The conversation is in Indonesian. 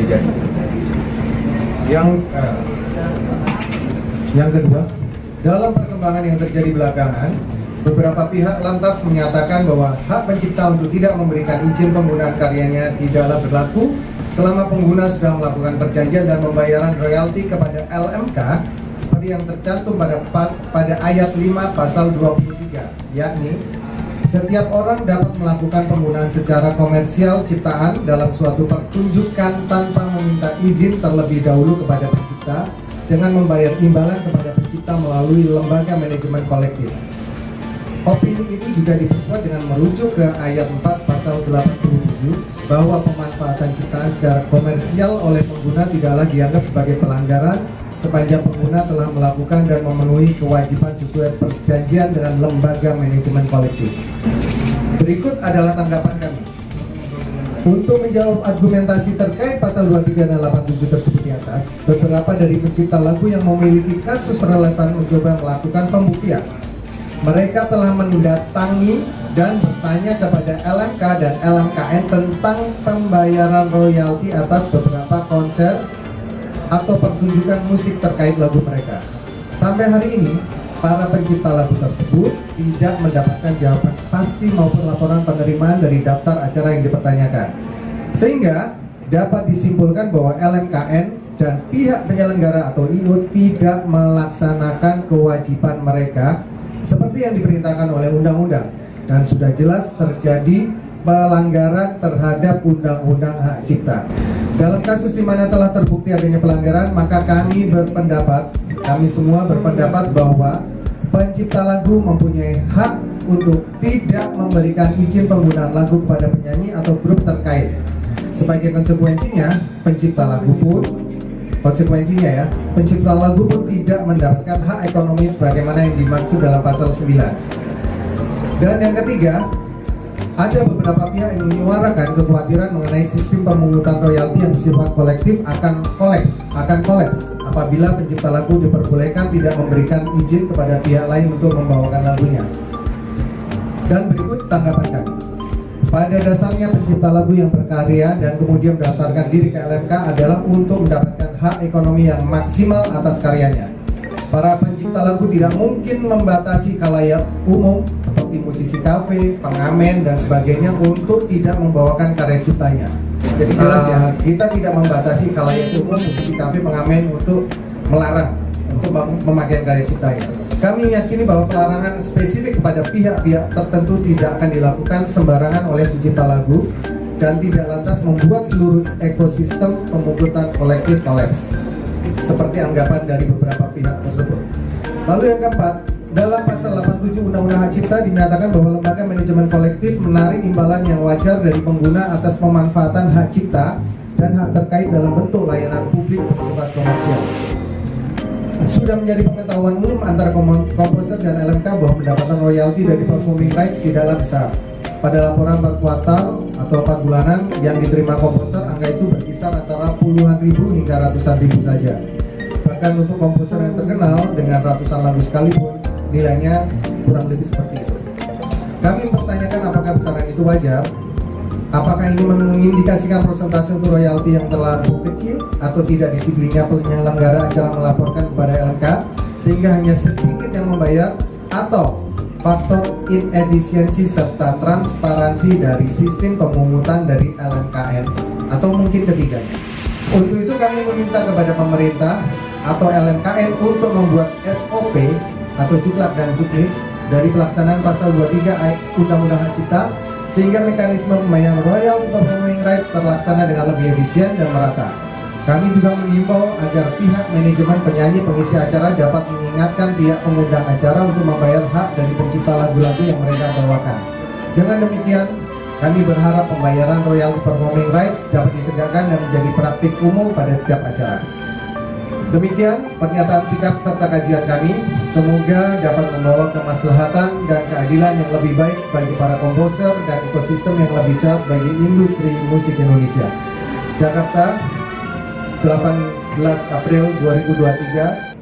mitigasi. Yang kedua, dalam perkembangan yang terjadi belakangan, beberapa pihak lantas menyatakan bahwa hak pencipta untuk tidak memberikan izin penggunaan karyanya tidaklah berlaku selama pengguna sudah melakukan perjanjian dan pembayaran royalti kepada LMK seperti yang tercantum pada ayat 5 pasal 23, yakni setiap orang dapat melakukan penggunaan secara komersial ciptaan dalam suatu pertunjukan tanpa meminta izin terlebih dahulu kepada pencipta dengan membayar imbalan kepada pencipta melalui lembaga manajemen kolektif. Opini itu juga diperkuat dengan merujuk ke ayat 4 pasal 87 bahwa pemanfaatan ciptaan secara komersial oleh pengguna tidaklah dianggap sebagai pelanggaran sepanjang pengguna telah melakukan dan memenuhi kewajiban sesuai perjanjian dengan lembaga manajemen kolektif. Berikut adalah tanggapan kami. Untuk menjawab argumentasi terkait pasal 23 dan 87 tersebut di atas, beberapa dari pencipta lagu yang memiliki kasus relevan mencoba melakukan pembuktian. Mereka telah mendatangi dan bertanya kepada LMK dan LMKN tentang pembayaran royalti atas beberapa konser atau pertunjukan musik terkait lagu mereka. Sampai hari ini, para pencipta lagu tersebut tidak mendapatkan jawaban pasti maupun laporan penerimaan dari daftar acara yang dipertanyakan. Sehingga dapat disimpulkan bahwa LMKN dan pihak penyelenggara atau IO tidak melaksanakan kewajiban mereka seperti yang diperintahkan oleh undang-undang, dan sudah jelas terjadi pelanggaran terhadap undang-undang hak cipta. Dalam kasus di mana telah terbukti adanya pelanggaran, maka kami semua berpendapat bahwa pencipta lagu mempunyai hak untuk tidak memberikan izin penggunaan lagu kepada penyanyi atau grup terkait. Sebagai konsekuensinya, pencipta lagu pun tidak mendapatkan hak ekonomi sebagaimana yang dimaksud dalam pasal 9. Dan yang ketiga, ada beberapa pihak yang menyuarakan kekhawatiran mengenai sistem pemungutan royalti yang bersifat kolektif akan kolaps apabila pencipta lagu diperbolehkan tidak memberikan izin kepada pihak lain untuk membawakan lagunya. Dan berikut tanggapan kami. Pada dasarnya pencipta lagu yang berkarya dan kemudian mendaftarkan diri ke LMK adalah untuk mendapatkan hak ekonomi yang maksimal atas karyanya. Para pencipta lagu tidak mungkin membatasi khalayak umum seperti musisi kafe, pengamen, dan sebagainya untuk tidak membawakan karya ciptanya. Jadi jelas ya, kita tidak membatasi khalayak umum, musisi kafe, pengamen untuk melarang untuk memakai karya ciptanya. Kami meyakini bahwa pelarangan spesifik kepada pihak-pihak tertentu tidak akan dilakukan sembarangan oleh pencipta lagu dan tidak lantas membuat seluruh ekosistem pemungutan kolektif kolaps, seperti anggapan dari beberapa pihak tersebut. Lalu yang keempat, dalam pasal 87 Undang-Undang Hak Cipta dinyatakan bahwa lembaga manajemen kolektif menarik imbalan yang wajar dari pengguna atas pemanfaatan hak cipta dan hak terkait dalam bentuk layanan publik bersifat komersial. Sudah menjadi pengetahuan umum antara komposer dan LMK bahwa pendapatan royalti dari performing rights tidaklah besar. Pada laporan per kuartal atau 4 bulanan yang diterima komposer, angka itu berkisar antara puluhan ribu hingga ratusan ribu saja. Bahkan untuk komposer yang terkenal dengan ratusan lagu sekalipun, nilainya kurang lebih seperti itu. Kami mempertanyakan apakah besaran itu wajar. Apakah ini mengindikasikan persentase untuk royalti yang terlalu kecil atau tidak disiplinnya penyelenggara acara melaporkan kepada LMK sehingga hanya sedikit yang membayar, atau faktor inefisiensi serta transparansi dari sistem pemungutan dari LMKN, atau mungkin ketiganya. Untuk itu kami meminta kepada pemerintah atau LMKN untuk membuat SOP atau juklak dan juknis dari pelaksanaan pasal 23 Undang-Undang Hak Cipta sehingga mekanisme pembayaran royalti performing rights terlaksana dengan lebih efisien dan merata. Kami juga mengimbau agar pihak manajemen penyanyi pengisi acara dapat mengingatkan pihak pengundang acara untuk membayar hak dari pencipta lagu-lagu yang mereka bawakan. Dengan demikian, kami berharap pembayaran royalti performing rights dapat ditegakkan dan menjadi praktik umum pada setiap acara. Demikian pernyataan sikap serta kajian kami. Semoga dapat membawa kemaslahatan dan keadilan yang lebih baik bagi para komposer dan ekosistem yang lebih sehat bagi industri musik Indonesia. Jakarta, 18 April 2023.